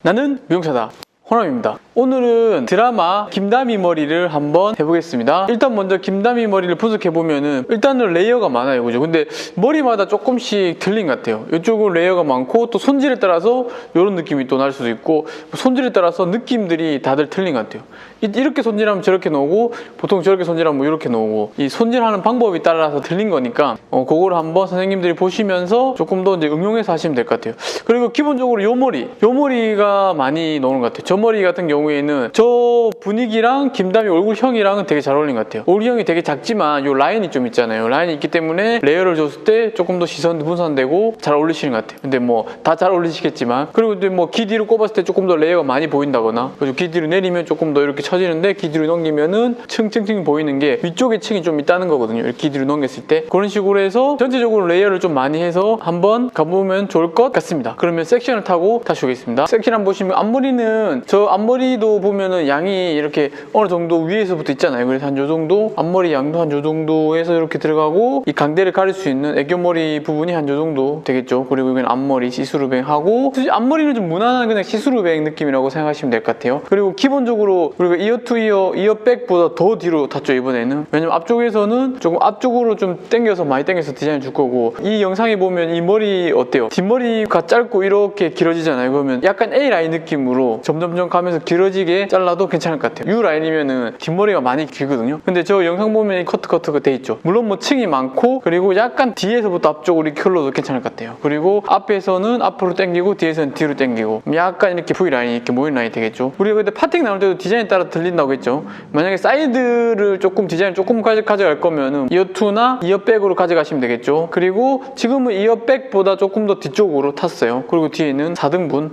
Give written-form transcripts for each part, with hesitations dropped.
나는 미용사다. 호남입니다. 오늘은 드라마 김다미 머리를 한번 해보겠습니다. 일단 먼저 김다미 머리를 분석해보면은 일단은 레이어가 많아요. 그죠? 근데 머리마다 조금씩 틀린 것 같아요. 이쪽은 레이어가 많고 또 손질에 따라서 이런 느낌이 또 날 수도 있고 손질에 따라서 느낌들이 다들 틀린 것 같아요. 이렇게 손질하면 저렇게 나오고 보통 저렇게 손질하면 이렇게 나오고 이 손질하는 방법이 따라서 틀린 거니까 그거를 한번 선생님들이 보시면서 조금 더 이제 응용해서 하시면 될 것 같아요. 그리고 기본적으로 요 머리가 많이 나오는 것 같아요. 저 머리 같은 경우에는 저 분위기랑 김다미 얼굴형이랑은 되게 잘 어울리는 것 같아요. 얼굴형이 되게 작지만 요 라인이 좀 있잖아요. 라인이 있기 때문에 레이어를 줬을 때 조금 더 시선도 분산되고 잘 어울리시는 것 같아요. 근데 뭐 다 잘 어울리시겠지만 그리고 이제 뭐 귀 뒤로 꼽았을 때 조금 더 레이어가 많이 보인다거나 그리고 귀 뒤로 내리면 조금 더 이렇게 처지는데 귀 뒤로 넘기면은 층층층 보이는 게 위쪽에 층이 좀 있다는 거거든요. 이렇게 귀 뒤로 넘겼을 때 그런 식으로 해서 전체적으로 레이어를 좀 많이 해서 한번 가보면 좋을 것 같습니다. 그러면 섹션을 타고 다시 오겠습니다. 섹션 한번 보시면 앞머리는 저 앞머리도 보면은 양이 이렇게 어느 정도 위에서부터 있잖아요. 그래서 한 요 정도 앞머리 양도 한 요 정도에서 이렇게 들어가고 이 강대를 가릴 수 있는 애교머리 부분이 한 요 정도 되겠죠. 그리고 이건 앞머리 시스루뱅 하고 앞머리는 좀 무난한 그냥 시스루뱅 느낌이라고 생각하시면 될 것 같아요. 그리고 기본적으로 그리고 이어 투 이어백보다 더 뒤로 탔죠 이번에는. 왜냐면 앞쪽에서는 조금 앞쪽으로 좀 당겨서 많이 당겨서 디자인 줄 거고 이 영상에 보면 이 머리 어때요? 뒷머리가 짧고 이렇게 길어지잖아요. 그러면 약간 A라인 느낌으로 점점점 가면서 길어지게 잘라도 괜찮을 것 같아요. U라인이면은 뒷머리가 많이 길거든요. 근데 저 영상 보면 커트가 돼 있죠. 물론 뭐 층이 많고 그리고 약간 뒤에서부터 앞쪽으로 이렇게 흘러도 괜찮을 것 같아요. 그리고 앞에서는 앞으로 당기고 뒤에서는 뒤로 당기고 약간 이렇게 V라인이 이렇게 모인 라인이 되겠죠. 우리가 그때 파팅 나올 때도 디자인에 따라 들린다고 했죠. 만약에 사이드를 디자인을 조금 가져갈 거면은 이어2나 이어백으로 가져가시면 되겠죠. 그리고 지금은 이어백보다 조금 더 뒤쪽으로 탔어요. 그리고 뒤에는 4등분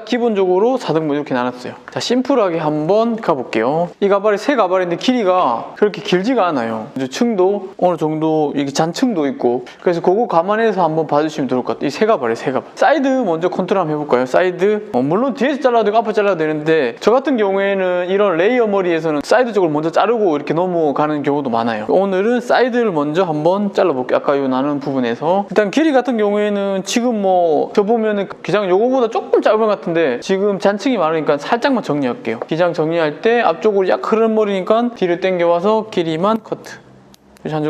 기본적으로 4등분 이렇게 나눴어요. 자, 심플하게 한번 가볼게요. 이 가발이 새 가발인데 길이가 그렇게 길지가 않아요. 층도 어느 정도 이게 잔층도 있고 그래서 그거 감안해서 한번 봐주시면 좋을 것 같아요. 이 새 가발이에요. 새 가발. 사이드 먼저 컨트롤 한번 해볼까요? 사이드 물론 뒤에서 잘라도 되고 앞에 잘라도 되는데 저 같은 경우에는 이런 레이어 머리에서는 사이드 쪽을 먼저 자르고 이렇게 넘어가는 경우도 많아요. 오늘은 사이드를 먼저 한번 잘라볼게요. 아까 요 나눈 부분에서 일단 길이 같은 경우에는 지금 뭐 저 보면은 기장 요거보다 조금 짧은 것 같은데 지금 잔층이 많으니까 살짝만 정리할게요. 기장 정리할 때 앞쪽으로 약 흐르는 머리니까 뒤를 당겨와서 길이만 커트.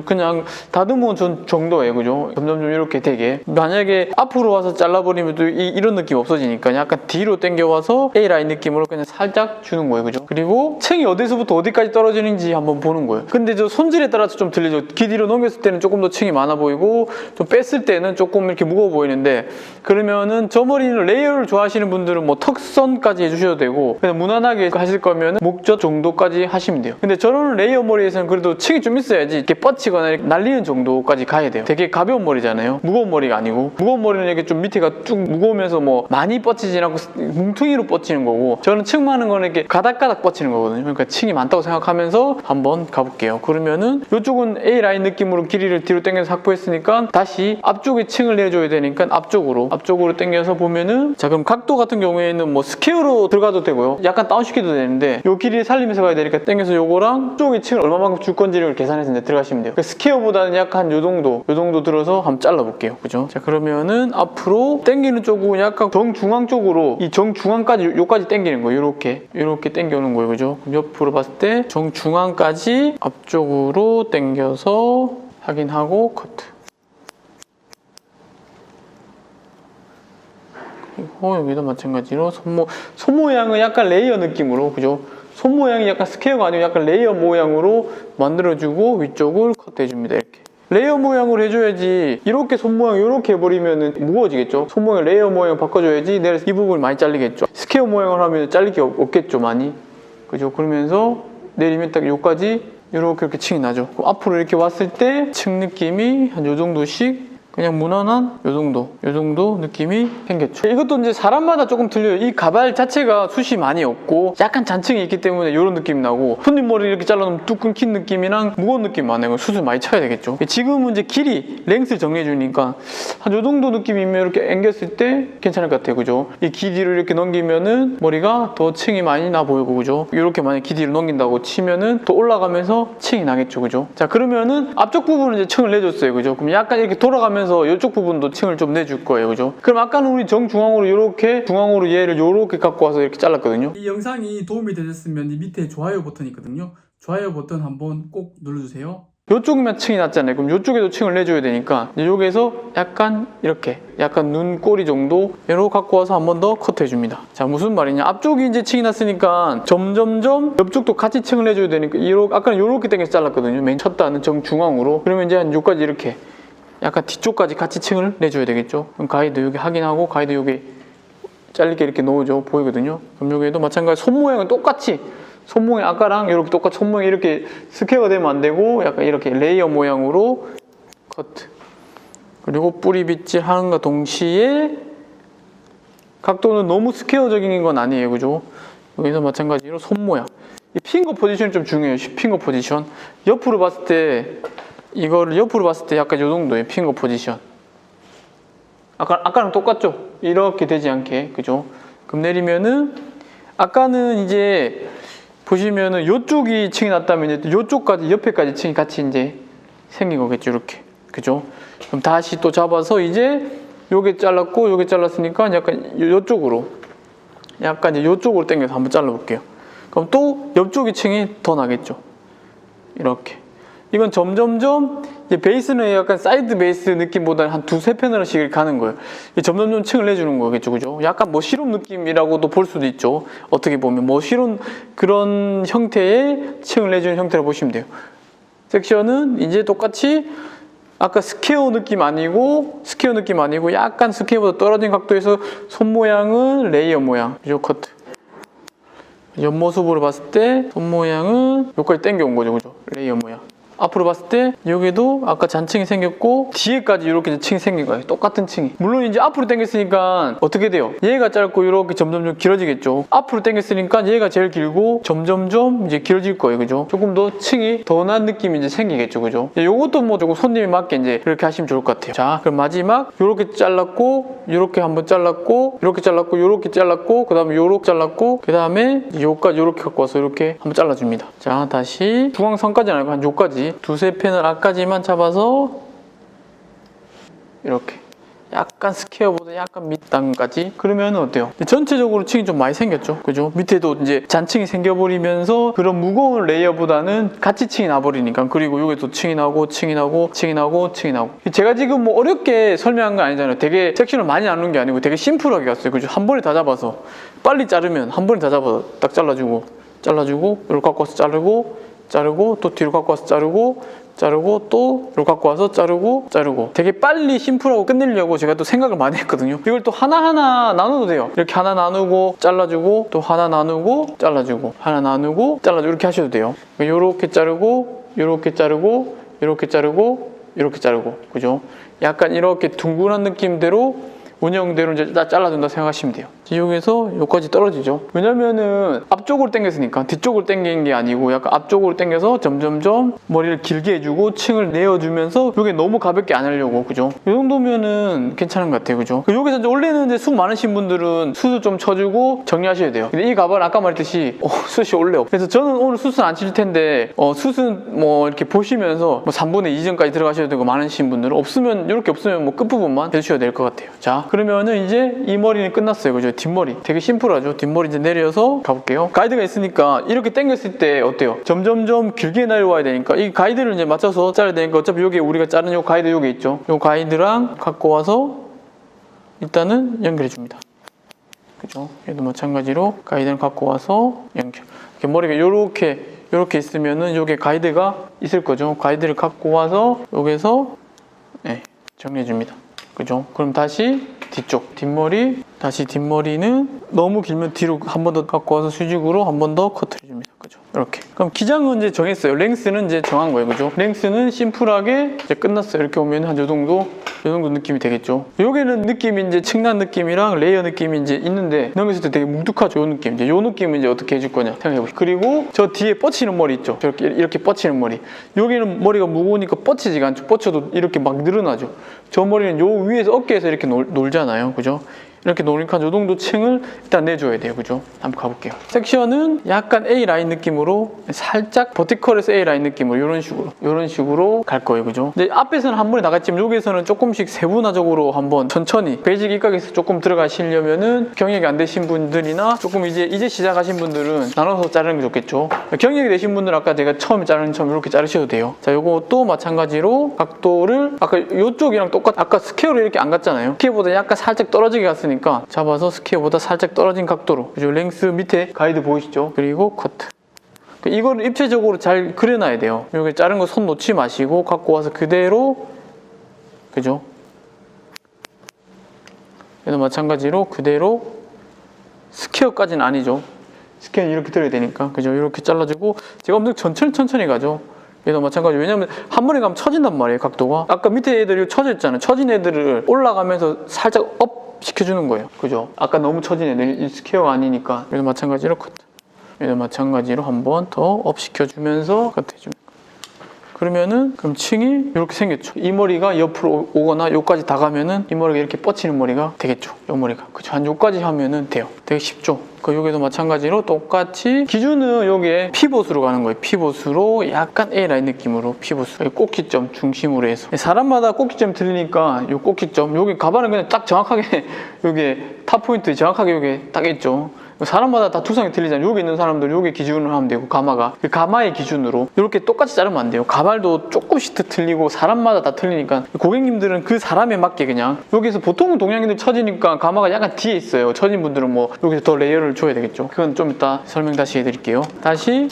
그냥 다듬은 정도예요. 그죠? 점점 이렇게 되게 만약에 앞으로 와서 잘라버리면 또 이런 느낌 없어지니까 약간 뒤로 당겨와서 A라인 느낌으로 그냥 살짝 주는 거예요. 그죠? 그리고 층이 어디서부터 어디까지 떨어지는지 한번 보는 거예요. 근데 저 손질에 따라서 좀 틀리죠. 귀 뒤로 넘겼을 때는 조금 더 층이 많아 보이고 좀 뺐을 때는 조금 이렇게 무거워 보이는데 그러면은 저 머리는 레이어를 좋아하시는 분들은 뭐 턱선까지 해주셔도 되고 그냥 무난하게 하실 거면은 목젖 정도까지 하시면 돼요. 근데 저런 레이어 머리에서는 그래도 층이 좀 있어야지 이렇게 뻗치거나 이렇게 날리는 정도까지 가야 돼요. 되게 가벼운 머리잖아요. 무거운 머리가 아니고 무거운 머리는 이렇게 좀 밑에가 쭉 무거우면서 뭐 많이 뻗치진 않고 뭉퉁이로 뻗치는 거고 저는 층 많은 거는 이렇게 가닥가닥 뻗치는 거거든요. 그러니까 층이 많다고 생각하면서 한번 가볼게요. 그러면은 이쪽은 A라인 느낌으로 길이를 뒤로 당겨서 확보했으니까 다시 앞쪽에 층을 내줘야 되니까 앞쪽으로 당겨서 보면은 자 그럼 각도 같은 경우에는 뭐 스퀘어로 들어가도 되고요. 약간 다운시켜도 되는데 요 길이를 살리면서 가야 되니까 당겨서 요거랑 쪽에 층을 얼마만큼 줄 건지를 계산해서 이제 들어가시면 돼요. 스퀘어보다는 약간 요 정도 들어서 한번 잘라볼게요. 그죠? 자 그러면은 앞으로 당기는 쪽은 약간 정중앙 쪽으로 이 정중앙까지 요까지 당기는 거예요. 이렇게 당겨오는 거예요. 그죠? 그럼 옆으로 봤을 때 정중앙까지 앞쪽으로 당겨서 확인하고 커트. 그리고 여기도 마찬가지로 손 모양은 약간 레이어 느낌으로 그죠? 손 모양이 약간 스퀘어가 아니고 약간 레이어 모양으로 만들어주고 위쪽을 커트해줍니다. 이렇게 레이어 모양으로 해줘야지 이렇게 손 모양 이렇게 해버리면 무거워지겠죠. 손 모양 레이어 모양 바꿔줘야지 내가 이 부분을 많이 잘리겠죠. 스퀘어 모양을 하면 잘릴 게 없겠죠 많이. 그죠? 그러면서 내리면 딱 요까지 이렇게 층이 나죠. 앞으로 이렇게 왔을 때 층 느낌이 한 요 정도씩 그냥 무난한 요 정도 느낌이 생겼죠. 이것도 이제 사람마다 조금 틀려요. 이 가발 자체가 숱이 많이 없고 약간 잔층이 있기 때문에 이런 느낌이 나고 손님 머리 이렇게 잘라놓으면 뚝 끊긴 느낌이랑 무거운 느낌 많아요. 숱을 많이 쳐야 되겠죠. 지금은 이제 길이, 랭스 정해주니까 한 요 정도 느낌이면 이렇게 앵겼을 때 괜찮을 것 같아요. 그죠? 이 귀 뒤로 이렇게 넘기면은 머리가 더 층이 많이 나 보이고 그죠? 이렇게 만약 귀 뒤로 넘긴다고 치면은 또 올라가면서 층이 나겠죠. 그죠? 자 그러면은 앞쪽 부분은 이제 층을 내줬어요. 그죠? 그럼 약간 이렇게 돌아가면서 하면서 이쪽 부분도 층을 좀 내줄 거예요. 그죠? 그럼 아까는 우리 정중앙으로 이렇게 중앙으로 얘를 이렇게 갖고 와서 이렇게 잘랐거든요. 이 영상이 도움이 되셨으면 이 밑에 좋아요 버튼이 있거든요. 좋아요 버튼 한번 꼭 눌러주세요. 이쪽이면 층이 났잖아요. 그럼 이쪽에도 층을 내줘야 되니까 여기에서 약간 이렇게 약간 눈꼬리 정도 얘로 갖고 와서 한 번 더 커트해줍니다. 자, 무슨 말이냐, 앞쪽이 이제 층이 났으니까 점점점 옆쪽도 같이 층을 내줘야 되니까 아까는 이렇게 당겨서 잘랐거든요. 맨 첫 단은 정중앙으로. 그러면 이제 한 여기까지 이렇게 약간 뒤쪽까지 같이 층을 내줘야 되겠죠. 그럼 가이드 여기 확인하고 가이드 여기 잘리게 이렇게 넣어줘 보이거든요. 그럼 여기에도 마찬가지 손 모양은 똑같이 손 모양 아까랑 이렇게 똑같이 손 모양이 이렇게 스퀘어가 되면 안 되고 약간 이렇게 레이어 모양으로 커트. 그리고 뿌리 빗질 하는과 동시에 각도는 너무 스퀘어적인 건 아니에요. 그죠? 여기서 마찬가지로 손 모양. 이 핑거 포지션이 좀 중요해요. 핑거 포지션. 옆으로 봤을 때 이거를 옆으로 봤을 때 약간 이 정도의 핑거 포지션. 아까랑 똑같죠? 이렇게 되지 않게. 그죠? 그럼 내리면은 아까는 이제 보시면은 이쪽이 층이 났다면 이제 이쪽까지 옆에까지 층이 같이 이제 생긴 거겠죠. 이렇게. 그죠? 그럼 다시 또 잡아서 이제 요게 잘랐고 요게 잘랐으니까 약간 이쪽으로 약간 이제 이쪽으로 당겨서 한번 잘라볼게요. 그럼 또 옆쪽이 층이 더 나겠죠. 이렇게. 이건 점점점 이제 베이스는 약간 사이드 베이스 느낌보다는 한 두세 패널씩 가는 거예요. 점점점 층을 내주는 거겠죠, 그죠? 약간 뭐 실험 느낌이라고도 볼 수도 있죠. 어떻게 보면 뭐 실험 그런 형태의 층을 내주는 형태로 보시면 돼요. 섹션은 이제 똑같이 아까 스퀘어 느낌 아니고 약간 스퀘어보다 떨어진 각도에서 손 모양은 레이어 모양, 요 커트. 옆모습으로 봤을 때 손 모양은 여기까지 당겨온 거죠, 그죠? 레이어 모양. 앞으로 봤을 때 여기도 아까 잔층이 생겼고 뒤에까지 이렇게 층이 생긴 거예요. 똑같은 층이. 물론 이제 앞으로 당겼으니까 어떻게 돼요? 얘가 짧고 이렇게 점점점 길어지겠죠. 앞으로 당겼으니까 얘가 제일 길고 점점점 이제 길어질 거예요. 그죠? 조금 더 층이 더 난 느낌이 이제 생기겠죠. 그죠? 요것도 뭐 조금 손님에 맞게 이제 그렇게 하시면 좋을 것 같아요. 자, 그럼 마지막 요렇게 잘랐고 요렇게 한번 잘랐고 요렇게 잘랐고 요렇게 잘랐고 그 다음에 요렇게 잘랐고 그 다음에 요까지 요렇게 갖고 와서 이렇게 한번 잘라줍니다. 자, 다시 중앙선까지는 아니고 한 요까지 두세 패널 앞까지만 잡아서 이렇게 약간 스퀘어보다 약간 밑단까지. 그러면 어때요? 전체적으로 층이 좀 많이 생겼죠, 그죠? 밑에도 이제 잔층이 생겨버리면서 그런 무거운 레이어보다는 같이 층이 나버리니까. 그리고 여기도 층이 나고 층이 나고 층이 나고 층이 나고. 제가 지금 뭐 어렵게 설명한 거 아니잖아요. 되게 섹션을 많이 나눈 게 아니고 되게 심플하게 갔어요, 그죠? 한 번에 다 잡아서 빨리 자르면 한 번에 다 잡아서 딱 잘라주고 이렇게 갖고 와서 자르고 또 뒤로 갖고 와서 자르고 또 이렇게 갖고 와서 자르고 되게 빨리 심플하고 끝내려고 제가 또 생각을 많이 했거든요. 이걸 또 하나하나 나눠도 돼요. 이렇게 하나 나누고 잘라주고 또 하나 나누고 잘라주고 하나 나누고 잘라주고 이렇게 하셔도 돼요. 이렇게 자르고 이렇게 자르고 이렇게 자르고 이렇게 자르고, 그죠? 약간 이렇게 둥근한 느낌대로 운영대로 이제 딱 잘라준다 생각하시면 돼요. 여기서 여기까지 떨어지죠. 왜냐면은 앞쪽으로 당겼으니까 뒤쪽으로 당긴 게 아니고 약간 앞쪽으로 당겨서 점점점 머리를 길게 해주고 층을 내어주면서 이게 너무 가볍게 안 하려고, 그죠? 이 정도면은 괜찮은 것 같아요, 그죠? 여기서 이제 원래는 이제 숱 많으신 분들은 숱을 좀 쳐주고 정리하셔야 돼요. 근데 이 가발은 아까 말했듯이 숱이 원래 없어요. 그래서 저는 오늘 숱은 안 칠 텐데 숱은 뭐 이렇게 보시면서 뭐 3분의 2 전까지 들어가셔야 되고 많으신 분들은 없으면 이렇게 없으면 뭐 끝부분만 해주셔야 될 것 같아요. 자, 그러면은 이제 이 머리는 끝났어요, 그죠? 뒷머리 되게 심플하죠. 뒷머리 이제 내려서 가볼게요. 가이드가 있으니까 이렇게 당겼을 때 어때요? 점점점 길게 내려와야 되니까 이 가이드를 이제 맞춰서 자르야 되니까 어차피 여기 우리가 자른 요 가이드 요게 있죠. 요 가이드랑 갖고 와서 일단은 연결해 줍니다. 그죠? 얘도 마찬가지로 가이드를 갖고 와서 연결. 이렇게 머리가 요렇게 있으면은 요게 가이드가 있을 거죠. 가이드를 갖고 와서 여기서 정리해 줍니다. 그죠? 그럼 다시 뒤쪽 뒷머리, 다시 뒷머리는 너무 길면 뒤로 한 번 더 갖고 와서 수직으로 한 번 더 커트를 해줍니다. 그죠? 이렇게. 그럼 기장은 이제 정했어요. 랭스는 이제 정한 거예요. 그죠? 랭스는 심플하게 이제 끝났어요. 이렇게 오면 한 요 정도 느낌이 되겠죠. 여기는 느낌이 이제 층난 느낌이랑 레이어 느낌이 이제 있는데 넘겼을 때 되게 뭉툭하죠. 요 느낌. 이제 요 느낌은 이제 어떻게 해줄 거냐 생각해보세요. 그리고 저 뒤에 뻗치는 머리 있죠. 저렇게 이렇게 뻗치는 머리. 여기는 머리가 무거우니까 뻗치지가 않죠. 뻗쳐도 이렇게 막 늘어나죠. 저 머리는 요 위에서 어깨에서 이렇게 놀잖아요. 그죠? 이렇게 노력한 요 정도 층을 일단 내줘야 돼요. 그죠? 한번 가볼게요. 섹션은 약간 A라인 느낌으로 살짝 버티컬에서 A라인 느낌으로 이런 식으로 갈 거예요. 그죠? 근데 앞에서는 한 번에 나갔지만 여기서는 조금씩 세분화적으로 한번 천천히 베이직 입각에서 조금 들어가시려면은 경력이 안 되신 분들이나 조금 이제 시작하신 분들은 나눠서 자르는 게 좋겠죠. 경력이 되신 분들은 아까 제가 처음에 자르는 처럼 이렇게 자르셔도 돼요. 자, 요것도 마찬가지로 각도를 아까 요쪽이랑 아까 스퀘어로 이렇게 안 갔잖아요. 스퀘어보다 약간 살짝 떨어지게 갔으니까 잡아서 스퀘어보다 살짝 떨어진 각도로, 그죠? 랭스 밑에 가이드 보이시죠? 그리고 커트. 이거를 입체적으로 잘 그려놔야 돼요. 여기 자른 거 손 놓지 마시고 갖고 와서 그대로, 그죠? 얘도 마찬가지로 그대로 스퀘어까지는 아니죠. 스퀘어는 이렇게 들어야 되니까, 그죠? 이렇게 잘라주고 제가 엄청 천천히 가죠. 얘도 마찬가지로. 왜냐면 한 번에 가면 처진단 말이에요, 각도가. 아까 밑에 애들이 처져 있잖아요. 처진 애들을 올라가면서 살짝 업 시켜주는 거예요. 그죠? 아까 너무 처진 애들 스퀘어가 아니니까. 얘도 마찬가지로 커트. 얘도 마찬가지로 한 번 더 업 시켜주면서 커트 해주는 거예요. 그러면은 그럼 층이 이렇게 생겼죠. 이 머리가 옆으로 오거나 요까지 다 가면은 이 머리가 이렇게 뻗치는 머리가 되겠죠. 요 머리가. 그죠? 한 요까지 하면은 돼요. 되게 쉽죠. 여기도 마찬가지로 똑같이 기준은 요게 피봇으로 가는 거예요. 피봇으로 약간 A라인 느낌으로 피봇으로 꼭지점 중심으로 해서 사람마다 꼭지점 틀리니까 요 꼭지점 여기 가발은 그냥 딱 정확하게 요게 탑 포인트 정확하게 요게 딱 있죠. 사람마다 다 투성이 틀리잖아요. 여기 있는 사람들 여기 기준으로 하면 되고 가마가 그 가마의 기준으로 이렇게 똑같이 자르면 안 돼요. 가발도 조금씩 틀리고 사람마다 다 틀리니까 고객님들은 그 사람에 맞게 그냥 여기서 보통은 동양인들 처지니까 가마가 약간 뒤에 있어요. 처진 분들은 뭐 여기서 더 레이어를 줘야 되겠죠. 그건 좀 이따 설명 다시 해드릴게요. 다시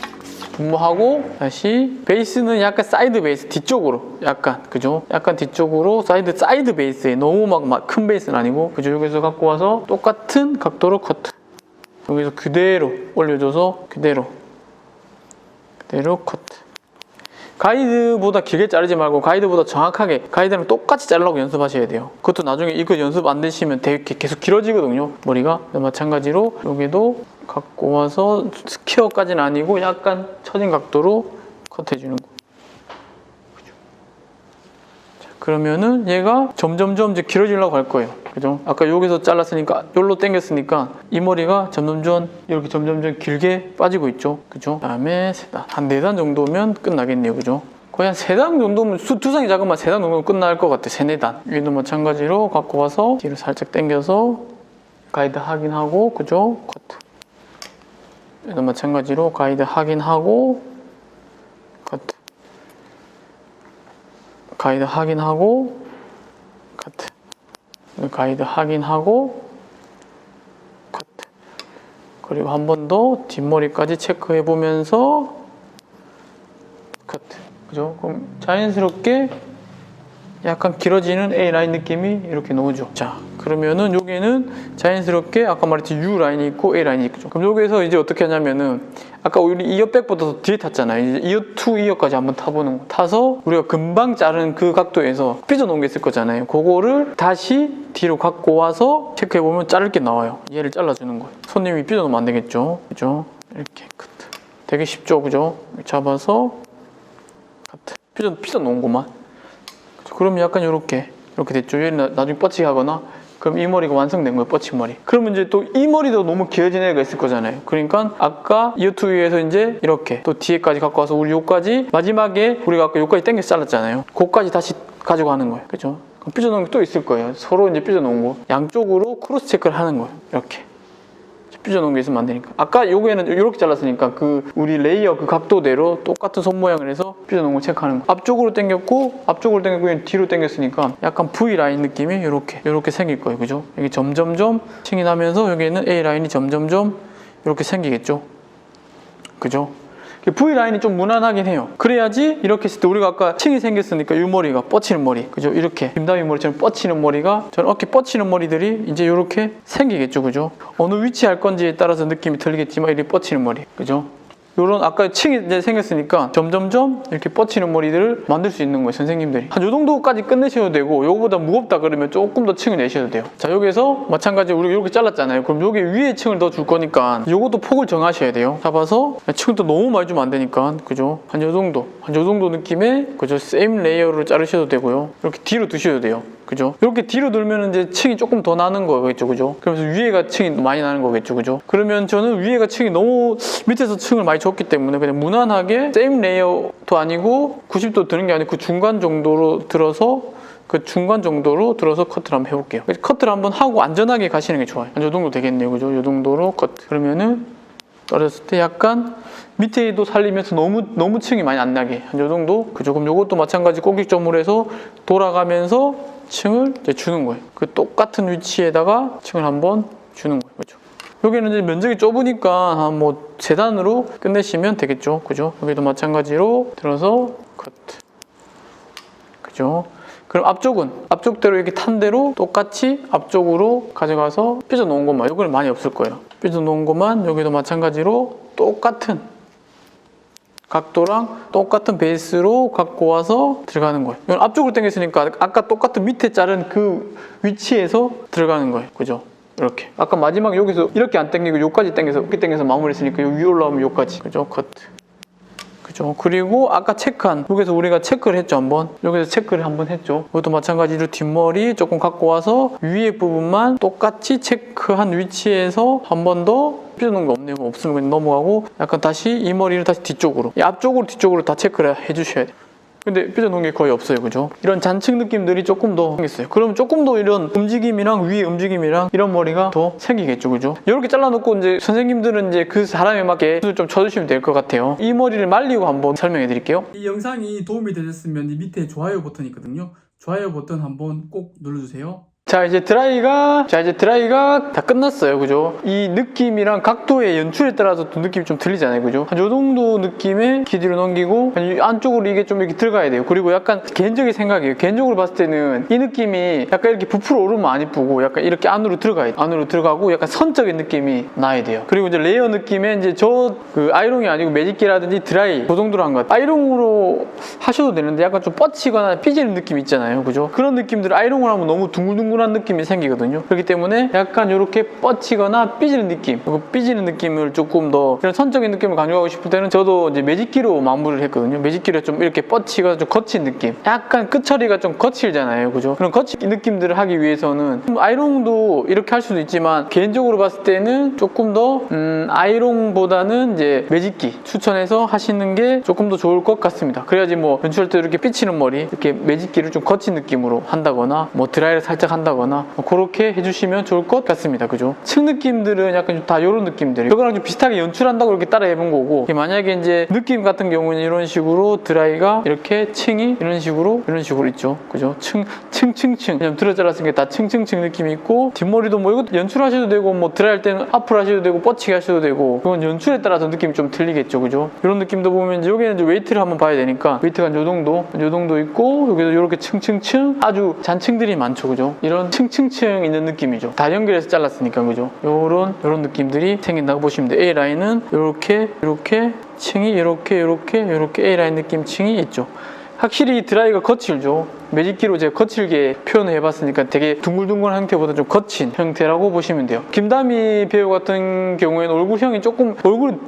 분무하고 다시 베이스는 약간 사이드 베이스 뒤쪽으로 약간 그죠? 약간 뒤쪽으로 사이드 베이스에 너무 막 큰 베이스는 아니고 그죠? 여기서 갖고 와서 똑같은 각도로 커트. 여기서 그대로 올려줘서 그대로 커트. 가이드보다 길게 자르지 말고 가이드보다 정확하게 가이드랑 똑같이 자르려고 연습하셔야 돼요. 그것도 나중에 이거 연습 안 되시면 되게 계속 길어지거든요. 머리가. 마찬가지로 여기도 갖고 와서 스퀘어까지는 아니고 약간 처진 각도로 커트해주는 거예요. 그러면은 얘가 점점점 이제 길어지려고 할 거예요. 그죠? 아까 여기서 잘랐으니까 여기로 당겼으니까 이 머리가 점점점 이렇게 점점점 길게 빠지고 있죠. 그죠? 그다음에 한 4단 정도면 끝나겠네요. 그죠? 거의 한 3단 정도면 두상이 작으면 3단 정도면 끝날 것 같아. 3, 4단. 위도 마찬가지로 갖고 와서 뒤로 살짝 당겨서 가이드 확인하고 그죠? 커트. 얘도 마찬가지로 가이드 확인하고 커트. 가이드 확인하고 커트. 가이드 확인하고 커트. 그리고 한 번 더 뒷머리까지 체크해 보면서 커트. 그죠? 그럼 자연스럽게 약간 길어지는 A라인 느낌이 이렇게 나오죠. 자, 그러면은 여기는 자연스럽게 아까 말했지 U라인이 있고 A라인이 있죠. 그럼 여기서 이제 어떻게 하냐면은 아까 우리 이어백보다 더 뒤에 탔잖아요. 이제 이어 2, 이어까지 한번 타보는 거. 타서 우리가 금방 자른 그 각도에서 삐져놓은 게 있을 거잖아요. 그거를 다시 뒤로 갖고 와서 체크해보면 자를 게 나와요. 얘를 잘라주는 거예요. 손님이 삐져놓으면 안 되겠죠. 그죠? 이렇게 커트. 되게 쉽죠? 그죠? 잡아서 커트. 삐져놓은 것만. 그럼 약간 이렇게 됐죠. 얘는 나중에 뻗치게 하거나 그럼 이 머리가 완성된 거예요. 뻗친 머리. 그러면 이제 또 이 머리도 너무 길어진 애가 있을 거잖아요. 그러니까 아까 이어2 위에서 이제 이렇게 또 뒤에까지 갖고 와서 우리 요까지 마지막에 우리가 아까 요까지 당겨서 잘랐잖아요. 그거까지 다시 가지고 하는 거예요. 그죠? 그럼 삐져놓은 게 또 있을 거예요. 서로 이제 삐져놓은 거. 양쪽으로 크로스 체크를 하는 거예요. 이렇게. 삐져놓은 게 있으면 안 되니까. 아까 요거에는 이렇게 잘랐으니까 그 우리 레이어 그 각도대로 똑같은 손 모양을 해서 삐져놓은 거 체크하는 거. 앞쪽으로 당겼고 뒤로 당겼으니까 약간 V 라인 느낌이 이렇게 생길 거예요. 그죠? 여기 점점점 층이 나면서 여기에는 A 라인이 점점점 이렇게 생기겠죠. 그죠? V라인이 좀 무난하긴 해요. 그래야지 이렇게 했을 때 우리가 아까 층이 생겼으니까 이 머리가 뻗치는 머리, 그죠? 이렇게 김다미 머리처럼 뻗치는 머리가 저는 어깨 뻗치는 머리들이 이제 이렇게 생기겠죠. 그죠? 어느 위치 할 건지에 따라서 느낌이 틀리겠지만 이렇게 뻗치는 머리, 그죠? 요런 아까 층이 이제 생겼으니까 점점점 이렇게 뻗치는 머리들을 만들 수 있는 거예요. 선생님들이 한 요 정도까지 끝내셔도 되고 요거보다 무겁다 그러면 조금 더 층을 내셔도 돼요. 자, 여기서 마찬가지로 우리가 이렇게 잘랐잖아요. 그럼 여기 위에 층을 더 줄 거니까 요것도 폭을 정하셔야 돼요. 잡아서 층을 또 너무 많이 주면 안 되니까, 그죠? 한 요 정도 느낌의 그죠? 세임 레이어를 자르셔도 되고요. 이렇게 뒤로 두셔도 돼요. 그죠? 이렇게 뒤로 돌면 이제 층이 조금 더 나는 거겠죠, 그죠? 그러면서 위에가 층이 많이 나는 거겠죠, 그죠? 그러면 저는 위에가 층이 너무 밑에서 층을 많이 줬기 때문에 그냥 무난하게 세임 레이어도 아니고 90도 드는 게 아니고 그 중간 정도로 들어서 커트를 한번 해볼게요. 커트를 한번 하고 안전하게 가시는 게 좋아요. 이 정도 되겠네요, 그죠? 이 정도로 커트. 그러면은 떨어졌을 때 약간 밑에도 살리면서 너무 층이 많이 안 나게 이 정도. 그죠? 그럼 이것도 마찬가지 꼭지점으로 해서 돌아가면서 층을 이제 주는 거예요. 그 똑같은 위치에다가 층을 한번 주는 거예요, 그죠? 여기는 이제 면적이 좁으니까 한 뭐 재단으로 끝내시면 되겠죠, 그죠? 여기도 마찬가지로 들어서 커트. 그죠? 그럼 앞쪽대로 이렇게 탄 대로 똑같이 앞쪽으로 가져가서 삐져놓은 것만, 이거는 많이 없을 거예요. 삐져놓은 것만 여기도 마찬가지로 똑같은 각도랑 똑같은 베이스로 갖고 와서 들어가는 거예요. 이건 앞쪽으로 당겼으니까 아까 똑같은 밑에 자른 그 위치에서 들어가는 거예요, 그죠? 이렇게 아까 마지막에 여기서 이렇게 안 당기고 여기까지 당겨서 이렇게 당겨서 마무리했으니까 여기 위에 올라오면 여기까지, 그죠? 커트. 그죠? 그리고 아까 체크한 여기서 우리가 체크를 했죠, 한번. 여기서 체크를 한번 했죠. 이것도 마찬가지로 뒷머리 조금 갖고 와서 위에 부분만 똑같이 체크한 위치에서 한 번 더 삐져놓은 거 없네요. 없으면 그냥 넘어가고 약간 다시 이 머리를 다시 뒤쪽으로, 이 앞쪽으로 뒤쪽으로 다 체크를 해주셔야 돼요. 근데 삐져놓은 게 거의 없어요, 그죠? 이런 잔층 느낌들이 조금 더 생겼어요. 그럼 조금 더 이런 움직임이랑 위에 움직임이랑 이런 머리가 더 생기겠죠, 그죠? 이렇게 잘라놓고 이제 선생님들은 이제 그 사람에 맞게 숱을 좀 쳐주시면 될 것 같아요. 이 머리를 말리고 한번 설명해 드릴게요. 이 영상이 도움이 되셨으면 이 밑에 좋아요 버튼이 있거든요. 좋아요 버튼 한번 꼭 눌러주세요. 자, 이제 드라이가 다 끝났어요, 그죠? 이 느낌이랑 각도의 연출에 따라서 또 느낌이 좀 틀리잖아요, 그죠? 한 요 정도 느낌의 길이로 넘기고 안쪽으로 이게 좀 이렇게 들어가야 돼요. 그리고 약간 개인적인 생각이에요. 개인적으로 봤을 때는 이 느낌이 약간 이렇게 부풀어 오르면 안 이쁘고 약간 이렇게 안으로 들어가야 돼요. 안으로 들어가고 약간 선적인 느낌이 나야 돼요. 그리고 이제 레이어 느낌에 이제 그 아이롱이 아니고 매직기라든지 드라이 그 정도로 한 것 같아요. 아이롱으로 하셔도 되는데 약간 좀 뻗치거나 삐지는 느낌 있잖아요, 그죠? 그런 느낌들을 아이롱을 하면 너무 둥글둥글 한 느낌이 생기거든요. 그렇기 때문에 약간 이렇게 뻗치거나 삐지는 느낌, 삐지는 느낌을 조금 더 이런 선적인 느낌을 강조하고 싶을 때는 저도 이제 매직기로 마무리를 했거든요. 매직기로 좀 이렇게 뻗치거나 좀 거친 느낌, 약간 끝처리가 좀 거칠잖아요, 그죠? 그런 거친 느낌들을 하기 위해서는 아이롱도 이렇게 할 수도 있지만 개인적으로 봤을 때는 조금 더 아이롱보다는 이제 매직기 추천해서 하시는 게 조금 더 좋을 것 같습니다. 그래야지 뭐 연출할 때 이렇게 삐치는 머리 이렇게 매직기를 좀 거친 느낌으로 한다거나 뭐 드라이를 살짝 한다거나 그렇게 해주시면 좋을 것 같습니다, 그죠? 층 느낌들은 약간 다 이런 느낌들, 이거랑 좀 비슷하게 연출한다고 이렇게 따라 해본 거고, 만약에 이제 느낌 같은 경우는 이런 식으로 드라이가 이렇게 층이 이런 식으로 있죠, 그죠? 층 그냥 들어 잘랐으니까 다 층층층 느낌이 있고, 뒷머리도 뭐 이것도 연출하셔도 되고 뭐 드라이 할 때는 앞으로 하셔도 되고 뻗치게 하셔도 되고, 그건 연출에 따라서 느낌이 좀 틀리겠죠, 그죠? 이런 느낌도 보면 이제 여기는 이제 웨이트를 한번 봐야 되니까 웨이트가 요 정도 있고, 여기도 이렇게 층층층 아주 잔층들이 많죠, 그죠? 이런 층층층 있는 느낌이죠. 다 연결해서 잘랐으니까, 그죠? 요런 느낌들이 생긴다고 보시면 돼요. A라인은 이렇게 층이 이렇게 A라인 느낌 층이 있죠. 확실히 드라이가 거칠죠. 매직기로 제가 거칠게 표현을 해봤으니까 되게 둥글둥글한 형태보다 좀 거친 형태라고 보시면 돼요. 김다미 배우 같은 경우에는 얼굴이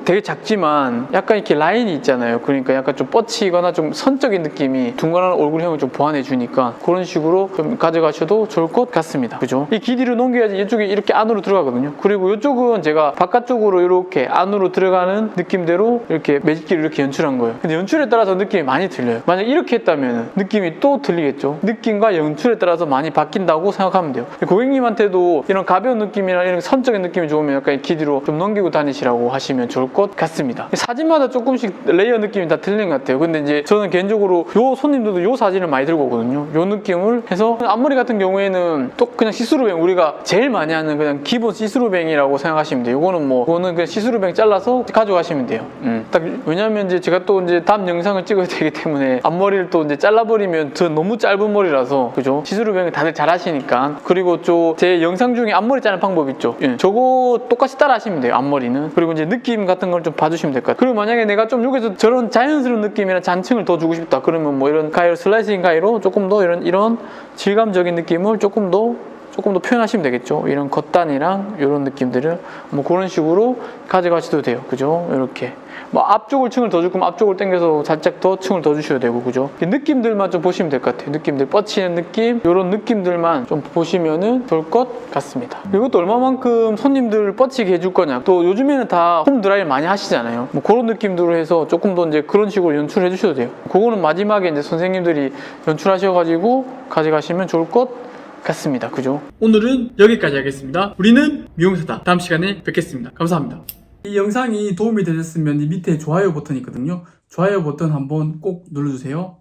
되게 작지만 약간 이렇게 라인이 있잖아요. 그러니까 약간 좀 뻗치거나 좀 선적인 느낌이 둥근한 얼굴형을 좀 보완해 주니까 그런 식으로 좀 가져가셔도 좋을 것 같습니다, 그죠? 이 길이로 넘겨야지 이쪽이 이렇게 안으로 들어가거든요. 그리고 이쪽은 제가 바깥쪽으로 이렇게 안으로 들어가는 느낌대로 이렇게 매직기를 이렇게 연출한 거예요. 근데 연출에 따라서 느낌이 많이 틀려요. 만약 이렇게 했다면 느낌이 또 틀리겠죠. 느낌과 연출에 따라서 많이 바뀐다고 생각하면 돼요. 고객님한테도 이런 가벼운 느낌이나 이런 선적인 느낌이 좋으면 약간 길이로 좀 넘기고 다니시라고 하시면 좋을 것 같습니다. 사진마다 조금씩 레이어 느낌이 다 틀린 것 같아요. 근데 이제 저는 개인적으로 요 손님들도 요 사진을 많이 들고 오거든요. 요 느낌을 해서 앞머리 같은 경우에는 또 그냥 시스루뱅, 우리가 제일 많이 하는 그냥 기본 시스루뱅이라고 생각하시면 돼요. 이거는 그냥 시스루뱅 잘라서 가져가시면 돼요. 딱 왜냐면 이제 제가 또 이제 다음 영상을 찍어야 되기 때문에 앞머리를 또 이제 잘라버리면 너무 짧은 머리라서, 그죠? 시스루뱅을 다들 잘 하시니까. 그리고 제 영상 중에 앞머리 자르는 방법 있죠? 저거 똑같이 따라 하시면 돼요, 앞머리는. 그리고 이제 느낌 같은 걸 좀 봐주시면 될 것 같아요. 그리고 만약에 내가 좀 여기서 저런 자연스러운 느낌이나 잔층을 더 주고 싶다, 그러면 뭐 이런 가위로 슬라이싱 가위로 조금 더 이런 질감적인 느낌을 조금 더 조금 더 표현하시면 되겠죠. 이런 겉단이랑 이런 느낌들을 뭐 그런 식으로 가져가셔도 돼요. 그죠? 이렇게 뭐 앞쪽을 층을 더 줄 거면 앞쪽을 당겨서 살짝 더 층을 더 주셔도 되고, 그죠? 느낌들만 좀 보시면 될 것 같아요. 느낌들, 뻗치는 느낌, 이런 느낌들만 좀 보시면은 좋을 것 같습니다. 이것도 얼마만큼 손님들 뻗치게 해줄 거냐. 또 요즘에는 다 홈드라이를 많이 하시잖아요. 뭐 그런 느낌들로 해서 조금 더 이제 그런 식으로 연출해 주셔도 돼요. 그거는 마지막에 이제 선생님들이 연출하셔가지고 가져가시면 좋을 것 같습니다. 그죠? 오늘은 여기까지 하겠습니다. 우리는 미용사다. 다음 시간에 뵙겠습니다. 감사합니다. 이 영상이 도움이 되셨으면 이 밑에 좋아요 버튼이 있거든요. 좋아요 버튼 한번 꼭 눌러주세요.